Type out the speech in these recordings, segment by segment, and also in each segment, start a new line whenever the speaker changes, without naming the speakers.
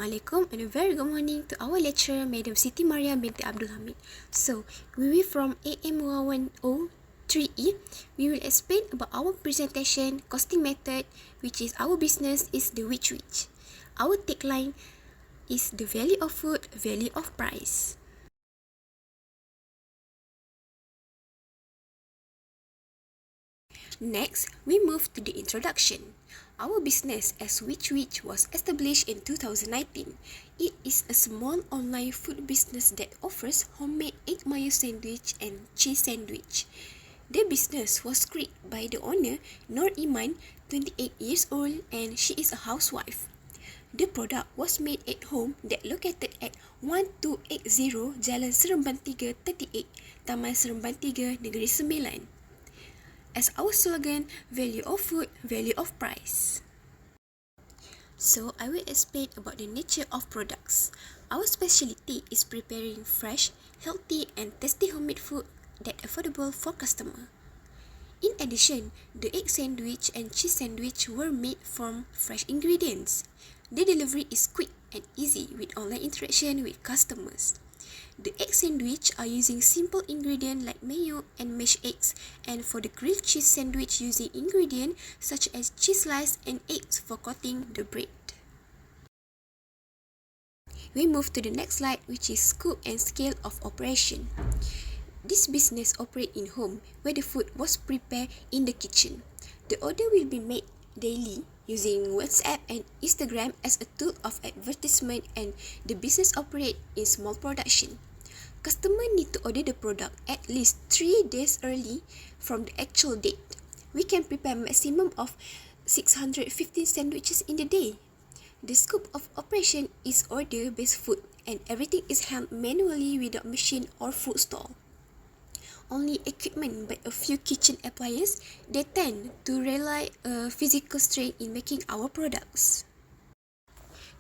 Assalamualaikum and a very good morning to our lecturer, Madam Siti Maria binti Abdul Hamid. So, we will from AM103E, we will explain about our presentation costing method, which is our business is the which. Our tagline is the value of food, value of price. Next, we move to the introduction. Our business as which was established in 2019. It is a small online food business that offers homemade egg mayo sandwich and cheese sandwich. The business was created by the owner, Nur Iman, 28 years old, and she is a housewife. The product was made at home that located at 1280 Jalan Seremban 3 38, Taman Seremban 3, Negeri Sembilan. As our slogan, value of food, value of price. So, I will explain about the nature of products. Our specialty is preparing fresh, healthy and tasty homemade food that affordable for customer. In addition, the egg sandwich and cheese sandwich were made from fresh ingredients. The delivery is quick and easy with online interaction with customers. The egg sandwich are using simple ingredients like mayo and mashed eggs, and for the grilled cheese sandwich using ingredients such as cheese slice and eggs for coating the bread. We move to the next slide, which is scope and scale of operation. This business operates in home where the food was prepared in the kitchen. The order will be made daily using WhatsApp and Instagram as a tool of advertisement, and the business operates in small production. Customers need to order the product at least 3 days early from the actual date. We can prepare maximum of 615 sandwiches in the day. The scope of operation is order-based food, and everything is handled manually without machine or food stall. Only equipment but a few kitchen appliances, they tend to rely a physical strength in making our products.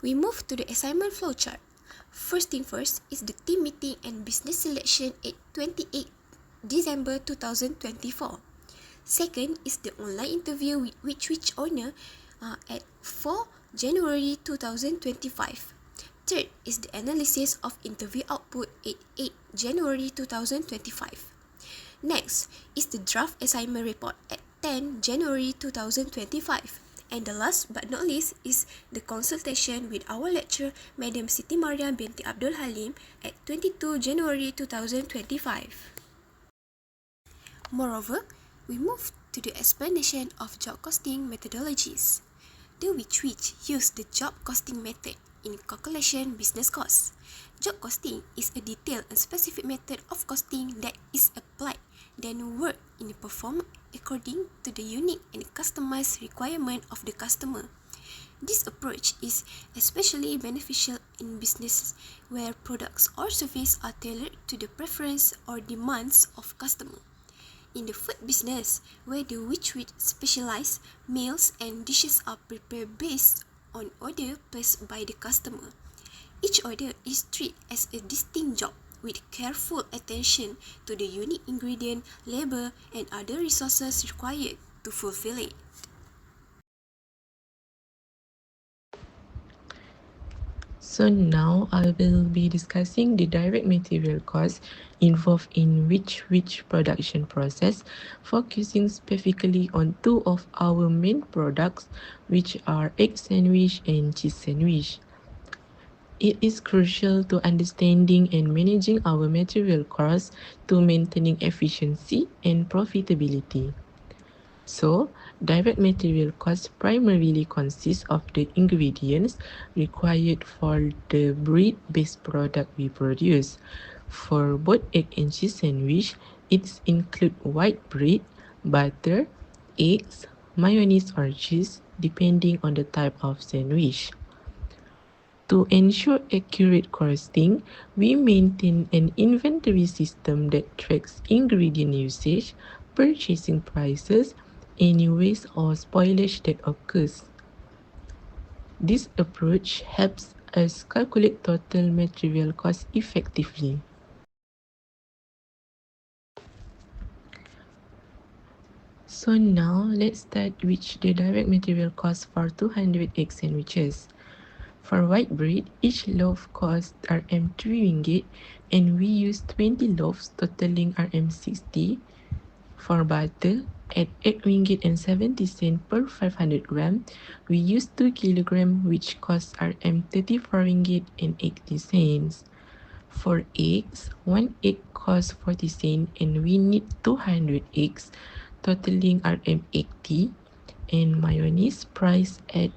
We move to the assignment flowchart. First thing first is the team meeting and business selection at 28 December 2024. Second is the online interview with which owner at 4 January 2025. Third is the analysis of interview output at 8 January 2025. Next is the draft assignment report at 10 January 2025. And the last but not least is the consultation with our lecturer, Madam Siti Maria binti Abdul Halim at 22 January 2025. Moreover, we move to the explanation of job costing methodologies. The which use the job costing method in calculation business costs. Job costing is a detailed and specific method of costing that is applied then work in performed according to the unique and customized requirement of the customer. This approach is especially beneficial in businesses where products or services are tailored to the preference or demands of customer. In the food business, where the which specialized meals and dishes are prepared based on order placed by the customer. Each order is treated as a distinct job with careful attention to the unique ingredient, labor, and other resources required to fulfill it.
So now I will be discussing the direct material costs involved in which production process, focusing specifically on two of our main products, which are egg sandwich and cheese sandwich. It is crucial to understanding and managing our material costs to maintaining efficiency and profitability. So, direct material costs primarily consist of the ingredients required for the bread-based product we produce. For both egg and cheese sandwich, it includes white bread, butter, eggs, mayonnaise or cheese, depending on the type of sandwich. To ensure accurate costing, we maintain an inventory system that tracks ingredient usage, purchasing prices, any waste or spoilage that occurs. This approach helps us calculate total material cost effectively. So now let's start with the direct material cost for 200 egg sandwiches. For white bread, each loaf costs Rm 3 ringgit and we use 20 loaves totaling Rm 60. For butter, at 8 ringgit and 70 cent per 500 gram, we use 2 kilogram which costs Rm 34 ringgit and 80 cents. For eggs, 1 egg costs 40 cent and we need 200 eggs totaling Rm 80, and mayonnaise price at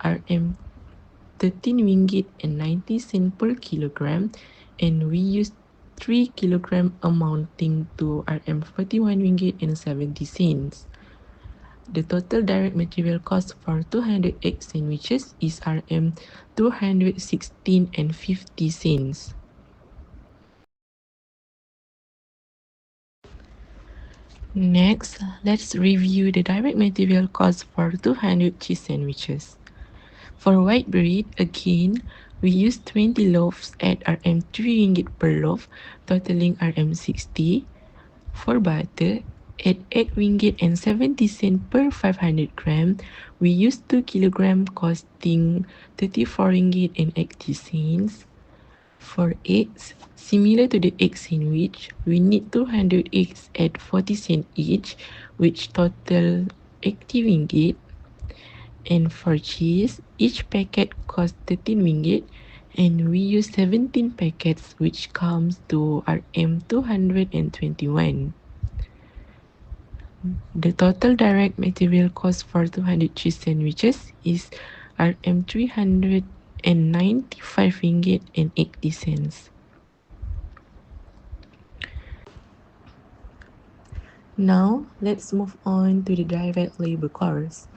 Rm 13 ringgit and 90 cent per kilogram, and we use 3 kilogram amounting to Rm 41 ringgit and 70 cents. The total direct material cost for 200 egg sandwiches is Rm 216 and 50 cents. Next, let's review the direct material cost for 200 cheese sandwiches. For white bread, again, we use 20 loaves at Rm 3 ringgit per loaf, totaling Rm 60. For butter, at 8 ringgit and 70 cent per 500 gram, we use 2 kilogram costing 34 ringgit and 80 cents. For eggs, similar to the egg sandwich, we need 200 eggs at 40 cent each, which total 80 ringgit. And for cheese, each packet costs 13 ringgit and we use 17 packets, which comes to Rm 221. The total direct material cost for 200 cheese sandwiches is Rm 395 ringgit and 80 cents. Now, let's move on to the direct labor cost,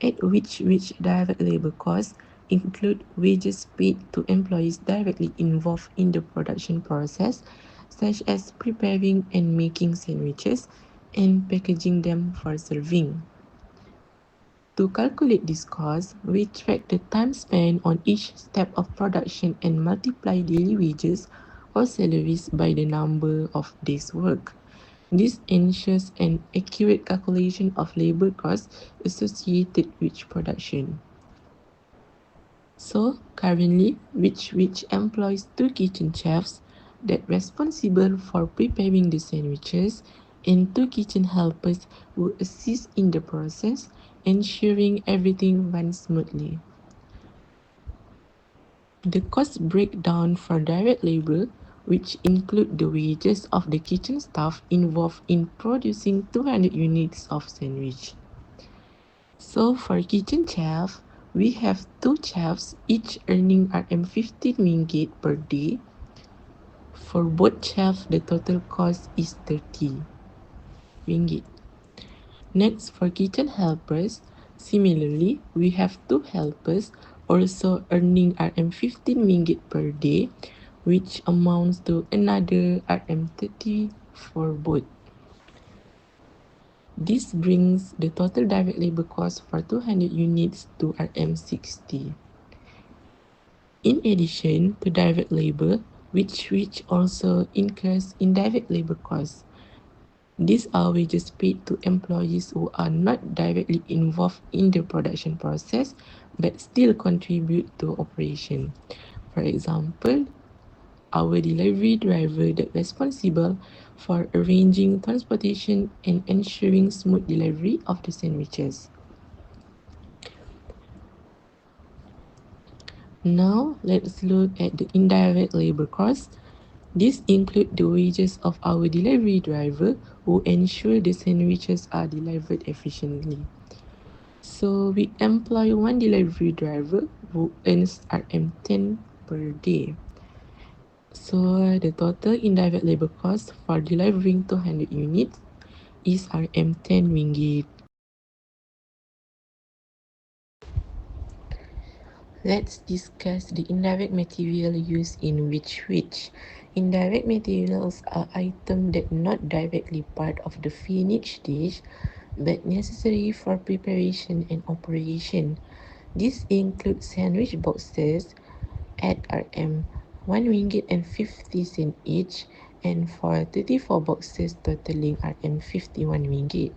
at which direct labor costs include wages paid to employees directly involved in the production process, such as preparing and making sandwiches and packaging them for serving. To calculate this cost, we track the time spent on each step of production and multiply daily wages or salaries by the number of days worked. This ensures an accurate calculation of labor costs associated with production. So, currently, which employs 2 kitchen chefs that responsible for preparing the sandwiches and 2 kitchen helpers who assist in the process, ensuring everything runs smoothly. The cost breakdown for direct labor, which include the wages of the kitchen staff involved in producing 200 units of sandwich. So for kitchen chef, we have 2 chefs, each earning Rm 15 ringgit per day. For both chefs, the total cost is 30 ringgit. Next, for kitchen helpers, similarly, we have 2 helpers also earning Rm 15 ringgit per day, which amounts to another Rm 30 for both. This brings the total direct labor cost for 200 units to Rm 60. In addition to direct labor, which also incurs indirect labor costs. These are wages paid to employees who are not directly involved in the production process but still contribute to operation. For example, our delivery driver that responsible for arranging transportation and ensuring smooth delivery of the sandwiches. Now, let's look at the indirect labor costs. This includes the wages of our delivery driver who ensure the sandwiches are delivered efficiently. So, we employ 1 delivery driver who earns Rm 10 per day. So, the total indirect labor cost for delivering 200 units is Rm 10 ringgit. Let's discuss the indirect material used in which. Indirect materials are items that not directly part of the finished dish but necessary for preparation and operation. This includes sandwich boxes at Rm 1 ringgit and 50 cent each, and for 34 boxes totaling Rm 51 ringgit.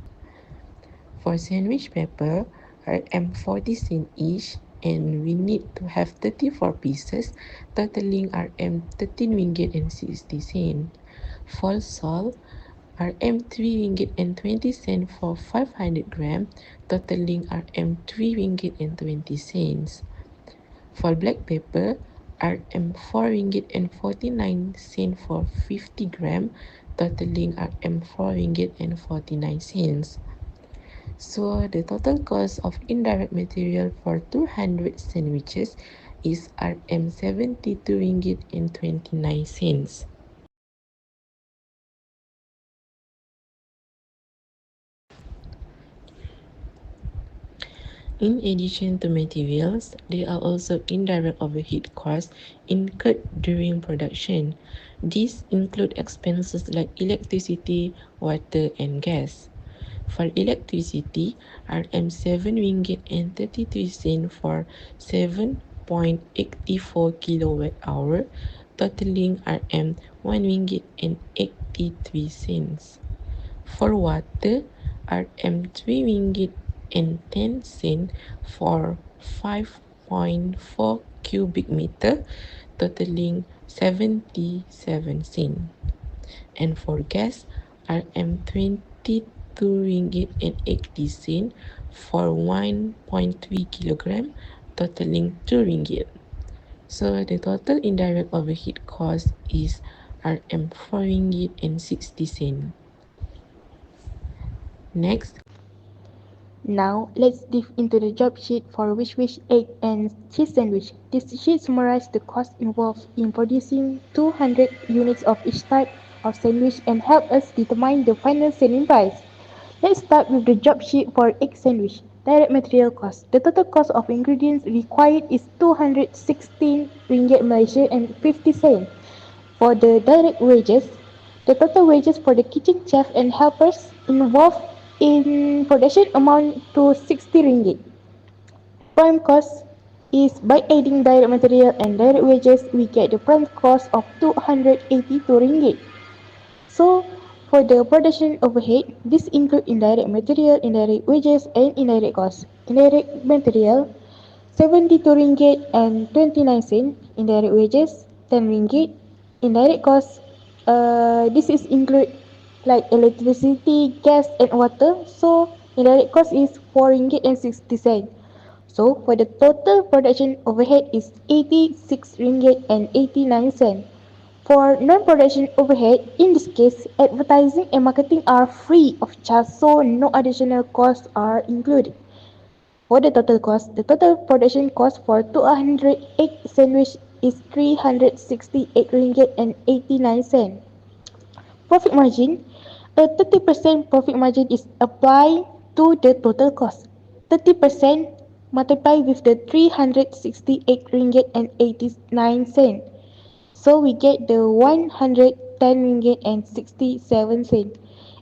For sandwich paper, Rm 40 cent each, and we need to have 34 pieces, totaling RM 13 ringgit and 60 cent. For salt, RM 3 ringgit and 20 cent for 500 gram, totaling RM 3 ringgit and 20 cents. For black pepper, RM 4 ringgit and 49 cent for 50 gram, totaling RM 4 ringgit and 49 cents. So the total cost of indirect material for 200 sandwiches is RM 72 ringgit and 29 cents. In addition to materials, there are also indirect overhead costs incurred during production. These include expenses like electricity, water, and gas. For electricity, RM 7 ringgit and 33 cent for 7.84 kilowatt hour, totaling RM 1 ringgit and 83 cents. For water, RM 3 ringgit and 10 cent for 5.4 cubic meter, totaling 77 cent. And for gas, RM 22 ringgit and 80 cent for 1.3 kilogram, totaling 2 ringgit. So the total indirect overhead cost is RM 4 ringgit and 60 cent. Next,
Now, let's dive into the job sheet for which egg and cheese sandwich. This sheet summarizes the cost involved in producing 200 units of each type of sandwich and help us determine the final selling price. Let's start with the job sheet for egg sandwich. Direct material cost. The total cost of ingredients required is 216 ringgit Malaysia and 50 cents. For the direct wages, the total wages for the kitchen chef and helpers involved in production amount to 60 ringgit. Prime cost is by adding direct material and direct wages, we get the prime cost of 282 ringgit. So, for the production overhead, this include indirect material, indirect wages, and indirect costs. Indirect material 72 ringgit and 29 cent. Indirect wages 10 ringgit. Indirect costs, this is include like electricity, gas, and water. So indirect cost is 4 ringgit and 60 cent. So for the total production overhead is 86 ringgit and 89 cent. For non-production overhead, in this case, advertising and marketing are free of charge, so no additional costs are included. For the total cost, the total production cost for 200 egg sandwich is 368 ringgit and 89 cent. Profit margin, a 30% profit margin is applied to the total cost. 30% multiplied with the 368 ringgit and 89 cent. So we get the 110 ringgit and 67 cent.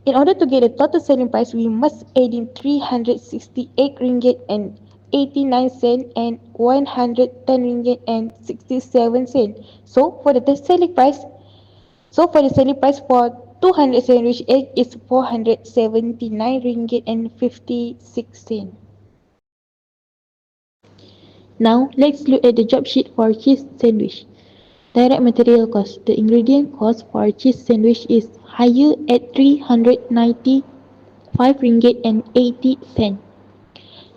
In order to get the total selling price, we must add in 368 ringgit and 89 cent and 110 ringgit and 67 cent. So for the selling price for 200 sandwich egg is 479 ringgit and 56 cent. Now let's look at the job sheet for cheese sandwich. Direct material cost. The ingredient cost for cheese sandwich is higher at 395 ringgit and 80 cent.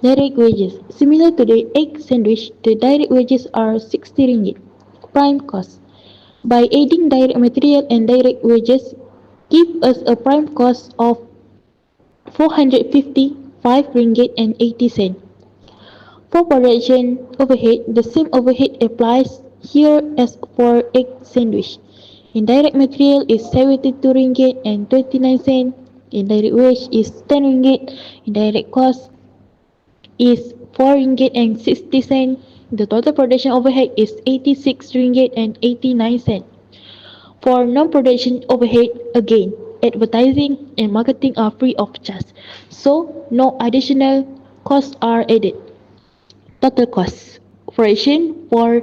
Direct wages. Similar to the egg sandwich, the direct wages are 60 ringgit. Prime cost. By adding direct material and direct wages, give us a prime cost of 455 ringgit and 80 cent. For production overhead, the same overhead applies here as for egg sandwich. Indirect material is 72 ringgit and 29 cent. Indirect wage is 10 ringgit. Indirect cost is 4 ringgit and 60 cent. The total production overhead is 86 ringgit and 89 cent. For non-production overhead, again, advertising and marketing are free of charge, so no additional costs are added. Total cost. Operation for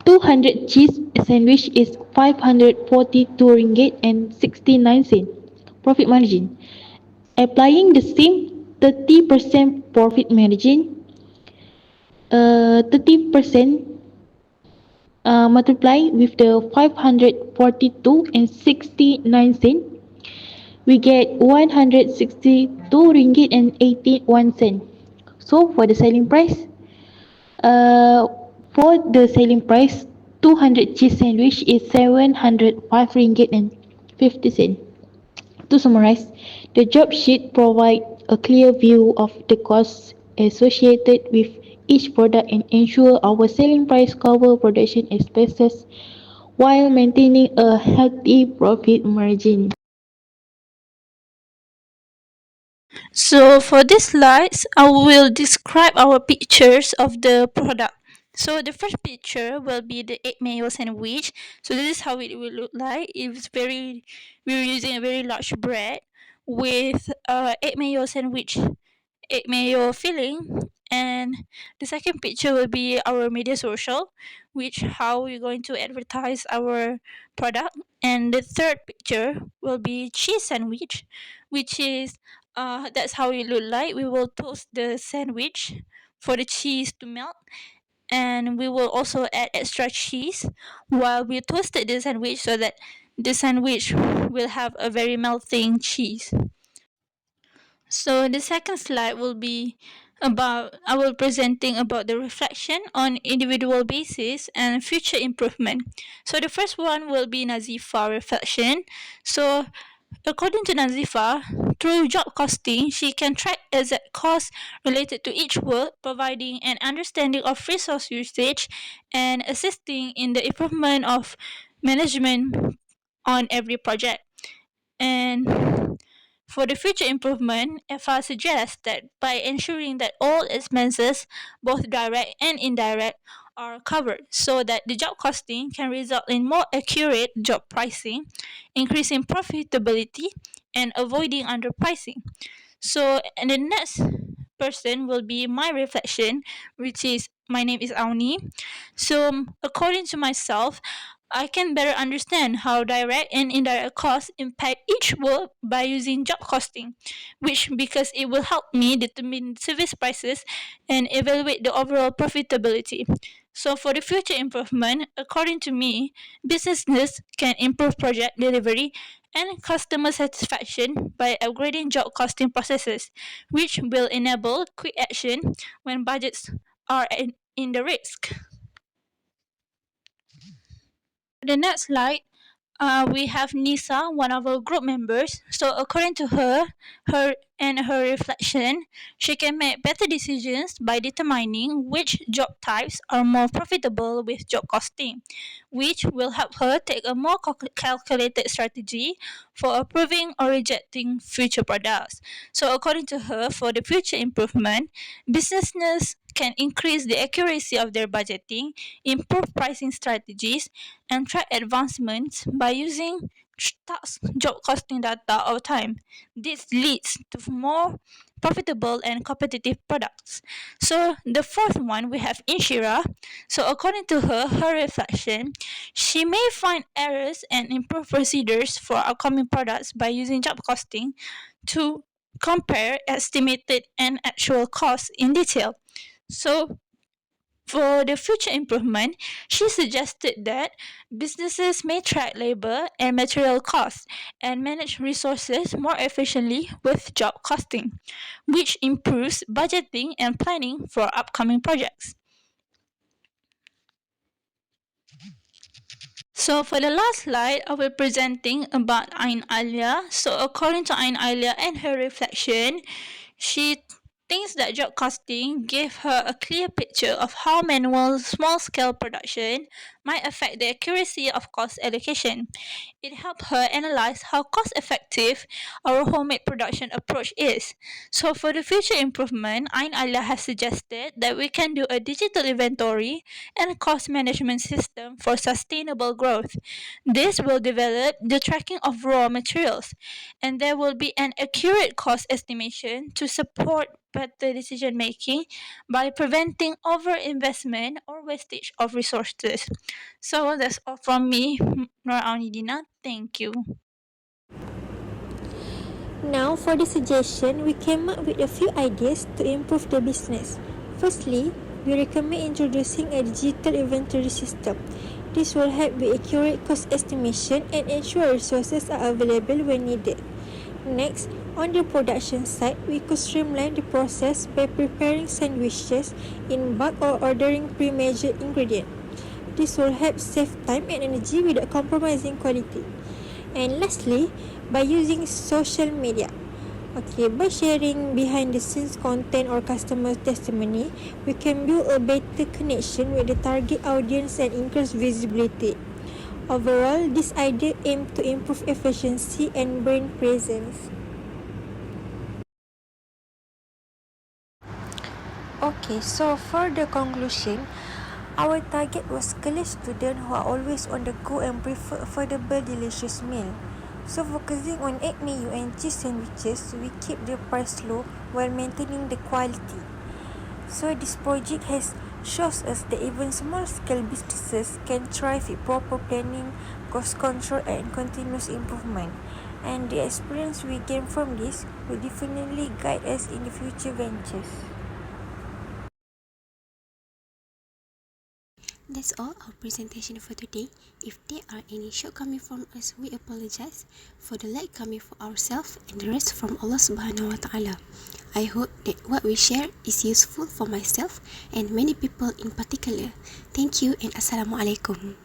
200 cheese sandwich is 542 ringgit and 69 cent. Profit margin. Applying the same 30% profit margin, 30% multiply with the 542 and 69 cent, we get 162 ringgit and 81 cent. So for the selling price, uh, for the selling price, 200 cheese sandwich is 705 ringgit and 50 cent. To summarize, the job sheet provides a clear view of the costs associated with each product and ensure our selling price cover production expenses while maintaining a healthy profit margin.
So for these slides, I will describe our pictures of the product. So the first picture will be the egg mayo sandwich. So this is how it will look like. We're using a very large bread with egg mayo sandwich, egg mayo filling. And the second picture will be our media social, which how we're going to advertise our product. And the third picture will be cheese sandwich, which is that's how it look like. We will toast the sandwich for the cheese to melt, and we will also add extra cheese while we toasted the sandwich so that the sandwich will have a very melting cheese. So the second slide will be about I will presenting about the reflection on individual basis and future improvement. So the first one will be NAZIEFA reflection. So according to NAZIEFA, through job costing, she can track exact costs related to each work, providing an understanding of resource usage and assisting in the improvement of management on every project. And for the future improvement, EFA suggests that by ensuring that all expenses, both direct and indirect, are covered so that the job costing can result in more accurate job pricing, increasing profitability, and avoiding underpricing. So, and the next person will be my reflection, which is my name is Auni. So, according to myself, I can better understand how direct and indirect costs impact each work by using job costing, which because it will help me determine service prices and evaluate the overall profitability. So for the future improvement, according to me, businesses can improve project delivery and customer satisfaction by upgrading job costing processes, which will enable quick action when budgets are in the risk. The next slide, we have Nisa, one of our group members. So according to her reflection, she can make better decisions by determining which job types are more profitable with job costing, which will help her take a more calculated strategy for approving or rejecting future products. So according to her, for the future improvement, businesses can increase the accuracy of their budgeting, improve pricing strategies, and track advancements by using task job costing data over time. This leads to more profitable and competitive products. So the fourth one we have INSYIRAH. So according to her reflection, she may find errors and improve procedures for upcoming products by using job costing to compare estimated and actual costs in detail. So for the future improvement, she suggested that businesses may track labor and material costs and manage resources more efficiently with job costing, which improves budgeting and planning for upcoming projects. So for the last slide, I will presenting about ALYA. So according to ALYA and her reflection, she thinks that job costing gave her a clear picture of how manual small-scale production might affect the accuracy of cost allocation. It helped her analyze how cost-effective our homemade production approach is. So for the future improvement, Ain Alia has suggested that we can do a digital inventory and cost management system for sustainable growth. This will develop the tracking of raw materials, and there will be an accurate cost estimation to support better decision making by preventing overinvestment or wastage of resources. So that's all from me, AUNIDINA. Thank you.
Now, for the suggestion, we came up with a few ideas to improve the business. Firstly, we recommend introducing a digital inventory system. This will help with accurate cost estimation and ensure resources are available when needed. Next, on the production side, we could streamline the process by preparing sandwiches in bulk or ordering pre-measured ingredients. This will help save time and energy without compromising quality. And lastly, by using social media. By sharing behind the scenes content or customer testimony, we can build a better connection with the target audience and increase visibility. Overall, this idea aims to improve efficiency and brand presence. So for the conclusion, our target was college students who are always on the go and prefer affordable, delicious meal. So focusing on egg mayo and cheese sandwiches, we keep the price low while maintaining the quality. So this project shows us that even small-scale businesses can thrive with proper planning, cost control, and continuous improvement. And the experience we gain from this will definitely guide us in the future ventures.
That's all our presentation for today. If there are any shortcomings from us, we apologize for the lack coming from ourselves and the rest from Allah Subhanahu Wa Taala. I hope that what we share is useful for myself and many people in particular. Thank you and Assalamualaikum.